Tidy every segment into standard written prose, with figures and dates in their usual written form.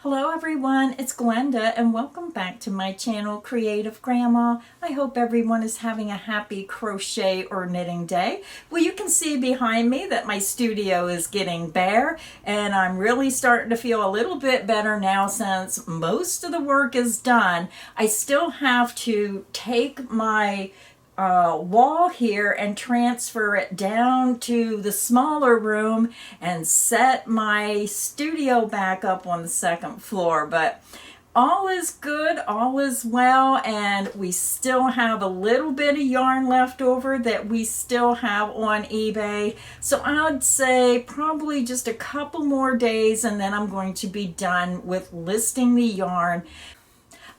Hello everyone, it's Glenda and welcome back to my channel, Creative Grandma. I hope everyone is having a happy crochet or knitting day. Well, you can see behind me that my studio is getting bare and I'm really starting to feel a little bit better now since most of the work is done. I still have to take my wall here and transfer it down to the smaller room and set my studio back up on the second floor, but all is good, all is well, and we still have a little bit of yarn left over that we still have on eBay. So I'd say probably just a couple more days and then I'm going to be done with listing the yarn.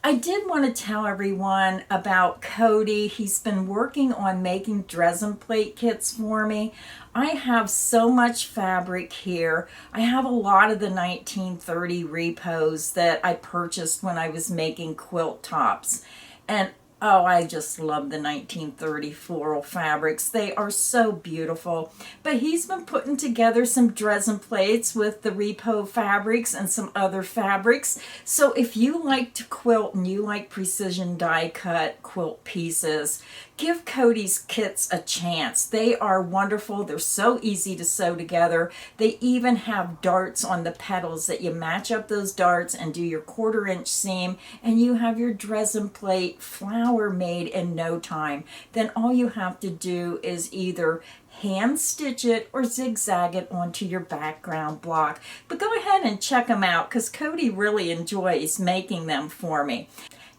I did want to tell everyone about Cody. He's been working on making Dresden plate kits for me. I have so much fabric here. I have a lot of the 1930 repos that I purchased when I was making quilt tops. And oh, I just love the 1930 floral fabrics. They are so beautiful. But he's been putting together some Dresden plates with the repo fabrics and some other fabrics. So if you like to quilt and you like precision die cut quilt pieces, give Cody's kits a chance. They are wonderful. They're so easy to sew together. They even have darts on the petals that you match up those darts and do your 1/4 inch seam and you have your Dresden plate flower made in no time. Then all you have to do is either hand stitch it or zigzag it onto your background block. But go ahead and check them out because Cody really enjoys making them for me.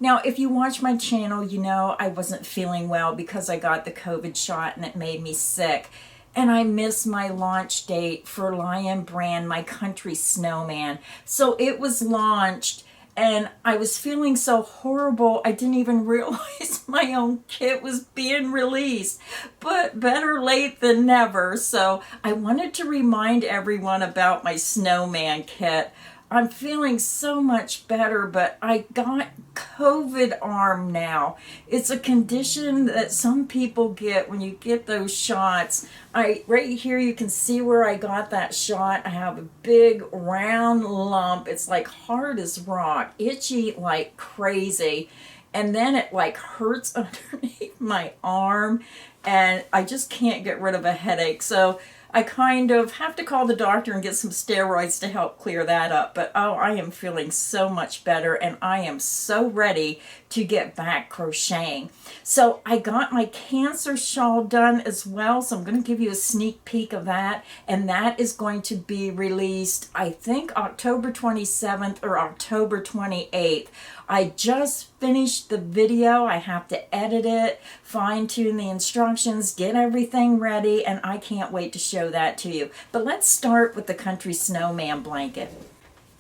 Now, if you watch my channel, you know I wasn't feeling well because I got the COVID shot and it made me sick. And I missed my launch date for LionBrand, my country snowman. So it was launched and I was feeling so horrible, I didn't even realize my own kit was being released. But better late than never. So I wanted to remind everyone about my snowman kit. I'm feeling so much better, but I got COVID arm now. It's a condition that some people get when you get those shots. Right here you can see where I got that shot. I have a big round lump. It's like hard as rock, itchy like crazy. And then it like hurts underneath my arm and I just can't get rid of a headache. So I kind of have to call the doctor and get some steroids to help clear that up. But oh, I am feeling so much better and I am so ready to get back crocheting. So I got my Cancer shawl done as well. So I'm going to give you a sneak peek of that. And that is going to be released, I think, October 27th or October 28th. I just finished the video. I have to edit it, fine-tune the instructions, get everything ready, and I can't wait to show that to you. But let's start with the Country Snowman blanket.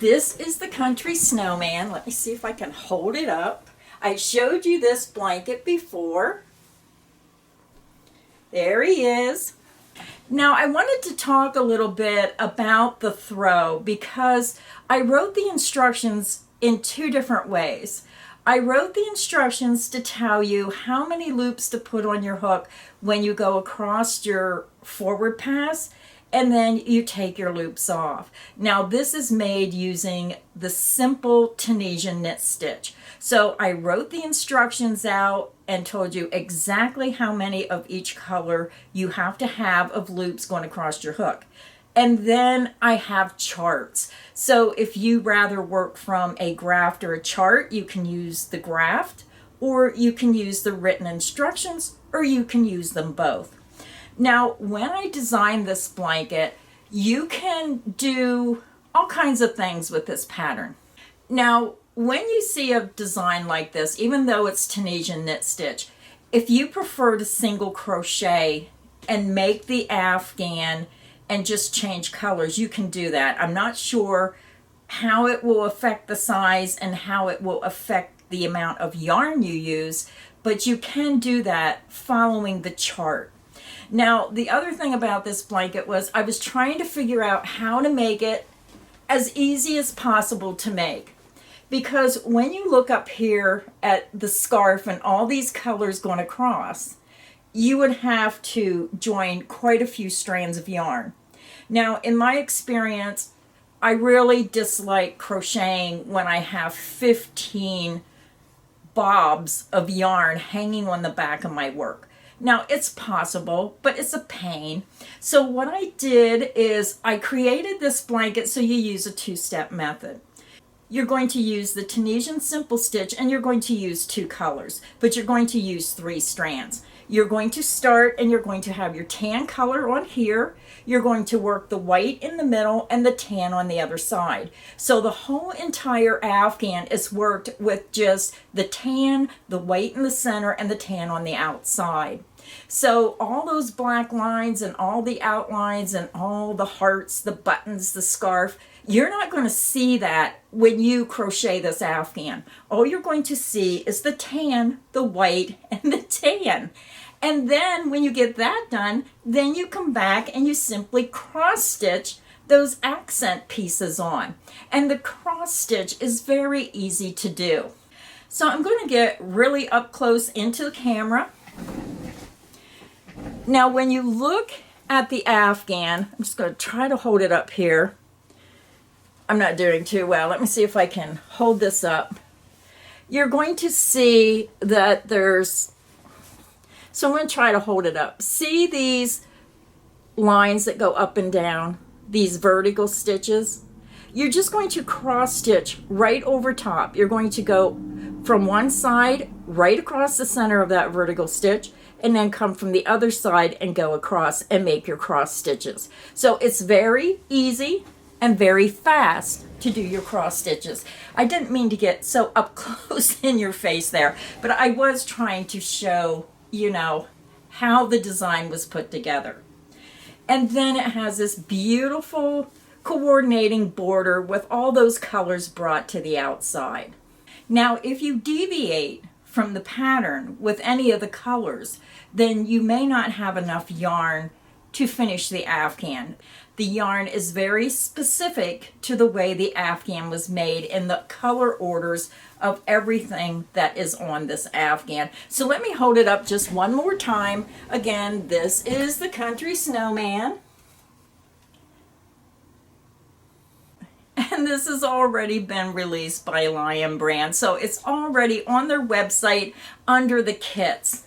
This is the Country Snowman. Let me see if I can hold it up. I showed you this blanket before. There he is. Now, I wanted to talk a little bit about the throw because I wrote the instructions in two different ways. I wrote the instructions to tell you how many loops to put on your hook when you go across your forward pass and then you take your loops off. Now this is made using the simple Tunisian knit stitch. So I wrote the instructions out and told you exactly how many of each color you have to have of loops going across your hook. And then I have charts. So if you rather work from a graft or a chart, you can use the graft, or you can use the written instructions, or you can use them both. Now, when I designed this blanket, you can do all kinds of things with this pattern. Now, when you see a design like this, even though it's Tunisian knit stitch, if you prefer to single crochet and make the afghan and just change colors, you can do that. I'm not sure how it will affect the size and how it will affect the amount of yarn you use, but you can do that following the chart. Now, the other thing about this blanket was I was trying to figure out how to make it as easy as possible to make. Because when you look up here at the scarf and all these colors going across, you would have to join quite a few strands of yarn. Now, in my experience, I really dislike crocheting when I have 15 bobs of yarn hanging on the back of my work. Now, it's possible, but it's a pain. So what I did is I created this blanket, so you use a two-step method. You're going to use the Tunisian simple stitch, and you're going to use 2 colors, but you're going to use 3 strands. You're going to start and you're going to have your tan color on here. You're going to work the white in the middle and the tan on the other side. So the whole entire afghan is worked with just the tan, the white in the center, and the tan on the outside. So all those black lines and all the outlines and all the hearts, the buttons, the scarf, you're not going to see that when you crochet this afghan. All you're going to see is the tan, the white, and the tan. And then when you get that done, then you come back and you simply cross stitch those accent pieces on. And the cross stitch is very easy to do. So I'm going to get really up close into the camera. Now when you look at the afghan, I'm just going to try to hold it up here. I'm not doing too well. Let me see if I can hold this up. You're going to see that so I'm going to try to hold it up. See these lines that go up and down, these vertical stitches? You're just going to cross stitch right over top. You're going to go from one side right across the center of that vertical stitch, and then come from the other side and go across and make your cross stitches. So it's very easy and very fast to do your cross stitches. I didn't mean to get so up close in your face there, but I was trying to show, you know, how the design was put together. And then it has this beautiful coordinating border with all those colors brought to the outside. Now, if you deviate from the pattern with any of the colors, then you may not have enough yarn to finish the afghan. The yarn is very specific to the way the afghan was made in the color orders of everything that is on this afghan. So let me hold it up just one more time. Again, this is the Country Snowman. And this has already been released by LionBrand. So it's already on their website under the kits.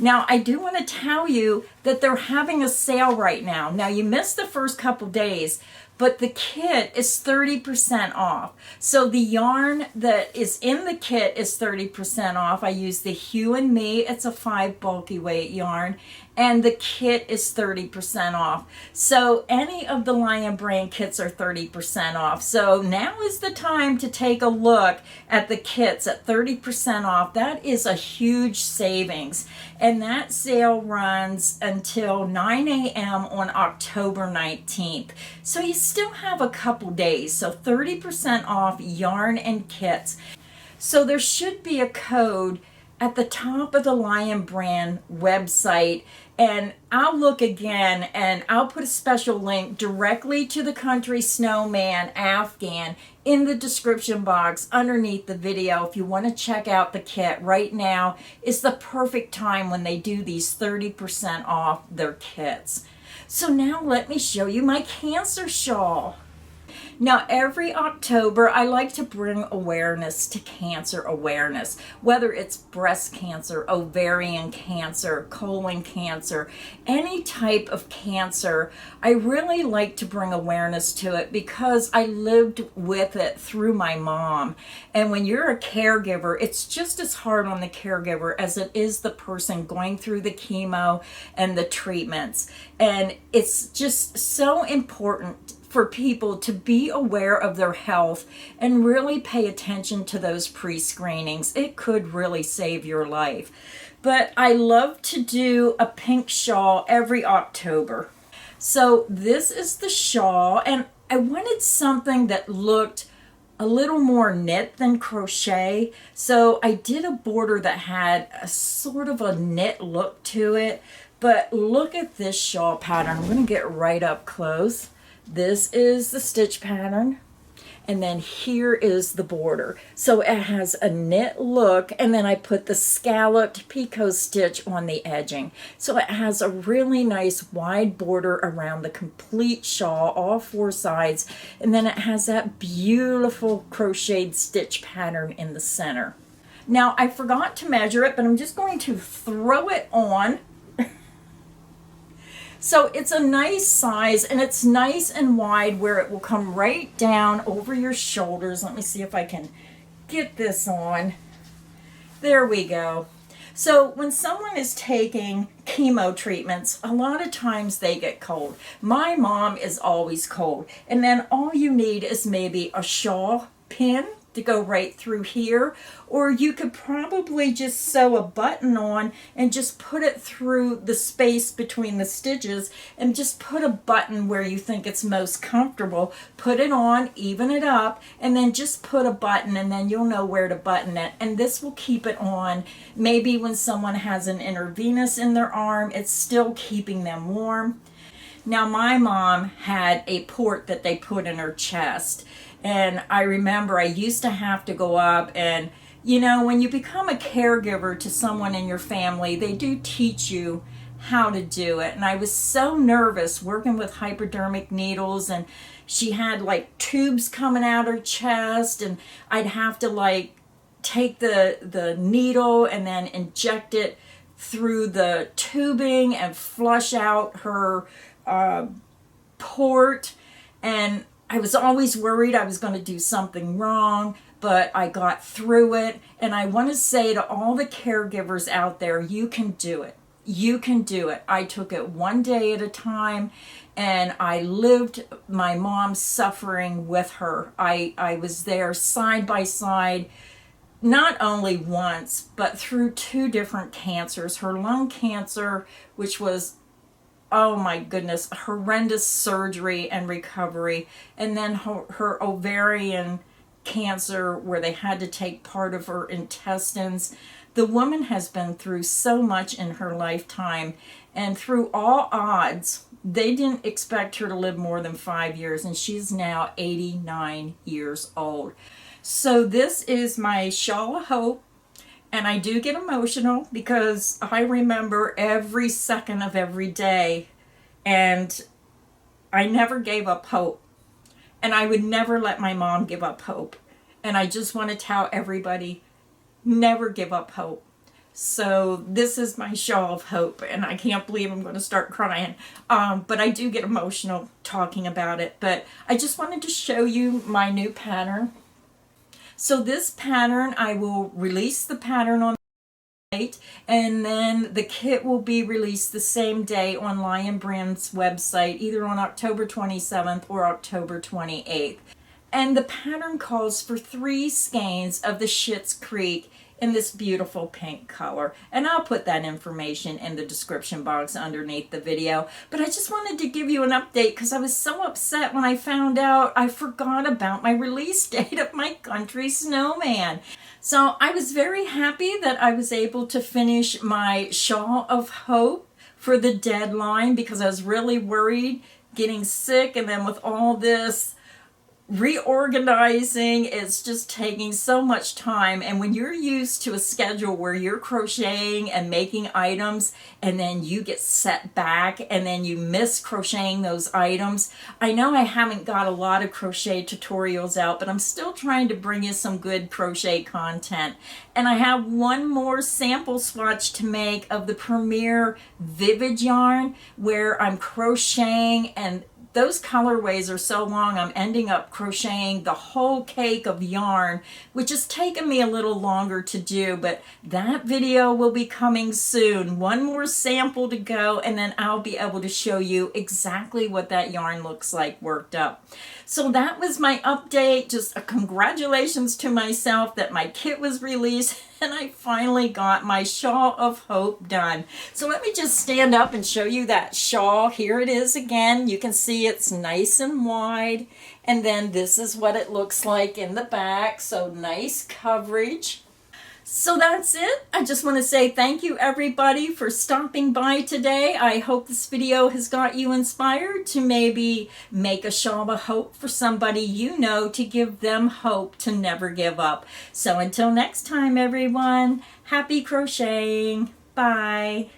Now, I do want to tell you that they're having a sale right now. Now, you missed the first couple days, but the kit is 30% off. So the yarn that is in the kit is 30% off. I use the Hue and Me. It's a 5 bulky weight yarn. And the kit is 30% off. So any of the LionBrand kits are 30% off. So now is the time to take a look at the kits at 30% off. That is a huge savings. And that sale runs until 9 a.m. on October 19th. So you still have a couple days. So 30% off yarn and kits. So there should be a code at the top of the LionBrand website, and I'll look again and I'll put a special link directly to the Country Snowman afghan in the description box underneath the video. If you want to check out the kit right now, it's the perfect time when they do these 30% off their kits. So now let me show you my Cancer shawl. Now, every October, I like to bring awareness to cancer awareness, whether it's breast cancer, ovarian cancer, colon cancer, any type of cancer. I really like to bring awareness to it because I lived with it through my mom. And when you're a caregiver, it's just as hard on the caregiver as it is the person going through the chemo and the treatments. And it's just so important for people to be aware of their health and really pay attention to those pre-screenings. It could really save your life. But I love to do a pink shawl every October. So this is the shawl, and I wanted something that looked a little more knit than crochet. So I did a border that had a sort of a knit look to it. But look at this shawl pattern. I'm going to get right up close. This is the stitch pattern, and then here is the border. So it has a knit look, and then I put the scalloped picot stitch on the edging. So it has a really nice wide border around the complete shawl, all four sides, and then it has that beautiful crocheted stitch pattern in the center. Now I forgot to measure it, but I'm just going to throw it on. So it's a nice size, and it's nice and wide where it will come right down over your shoulders. Let me see if I can get this on. There we go. So when someone is taking chemo treatments, a lot of times they get cold. My mom is always cold. And then all you need is maybe a shawl pin to go right through here, or you could probably just sew a button on and just put it through the space between the stitches, and just put a button where you think it's most comfortable. Put it on, even it up, and then just put a button, and then you'll know where to button it, and this will keep it on. Maybe when someone has an intravenous in their arm, it's still keeping them warm. Now my mom had a port that they put in her chest, and I remember I used to have to go up, and you know, when you become a caregiver to someone in your family, they do teach you how to do it. And I was so nervous working with hypodermic needles, and she had like tubes coming out her chest, and I'd have to like take the needle and then inject it through the tubing and flush out her port. And I was always worried I was going to do something wrong, but I got through it. And I want to say to all the caregivers out there, you can do it. You can do it. I took it one day at a time, and I lived my mom's suffering with her. I was there side by side, not only once, but through two different cancers. Her lung cancer, which was, oh my goodness, horrendous surgery and recovery. And then her ovarian cancer, where they had to take part of her intestines. The woman has been through so much in her lifetime, and through all odds, they didn't expect her to live more than 5 years, and she's now 89 years old. So this is my Shawl of Hope. And I do get emotional because I remember every second of every day, and I never gave up hope. And I would never let my mom give up hope. And I just want to tell everybody, never give up hope. So this is my Shawl of Hope, and I can't believe I'm going to start crying. But I do get emotional talking about it. But I just wanted to show you my new pattern. So this pattern, I will release the pattern on the site, and then the kit will be released the same day on LionBrand's website, either on October 27th or October 28th. And the pattern calls for 3 skeins of the Schitt's Creek in this beautiful pink color. And I'll put that information in the description box underneath the video. But I just wanted to give you an update because I was so upset when I found out I forgot about my release date of my country snowman. So I was very happy that I was able to finish my Shawl of Hope for the deadline, because I was really worried getting sick, and then with all this reorganizing, it's just taking so much time. And when you're used to a schedule where you're crocheting and making items, and then you get set back and then you miss crocheting those items. I know I haven't got a lot of crochet tutorials out, but I'm still trying to bring you some good crochet content. And I have one more sample swatch to make of the Premier Vivid yarn, where I'm crocheting, and those colorways are so long, I'm ending up crocheting the whole cake of yarn, which has taken me a little longer to do, but that video will be coming soon. One more sample to go, and then I'll be able to show you exactly what that yarn looks like worked up. So that was my update. Just a congratulations to myself that my kit was released, and I finally got my Shawl of Hope done. So let me just stand up and show you that shawl. Here it is again. You can see it's nice and wide, and then this is what it looks like in the back. So nice coverage. So that's it. I just want to say thank you everybody for stopping by today. I hope this video has got you inspired to maybe make a shawl of hope for somebody you know to give them hope to never give up. So until next time everyone, happy crocheting. Bye.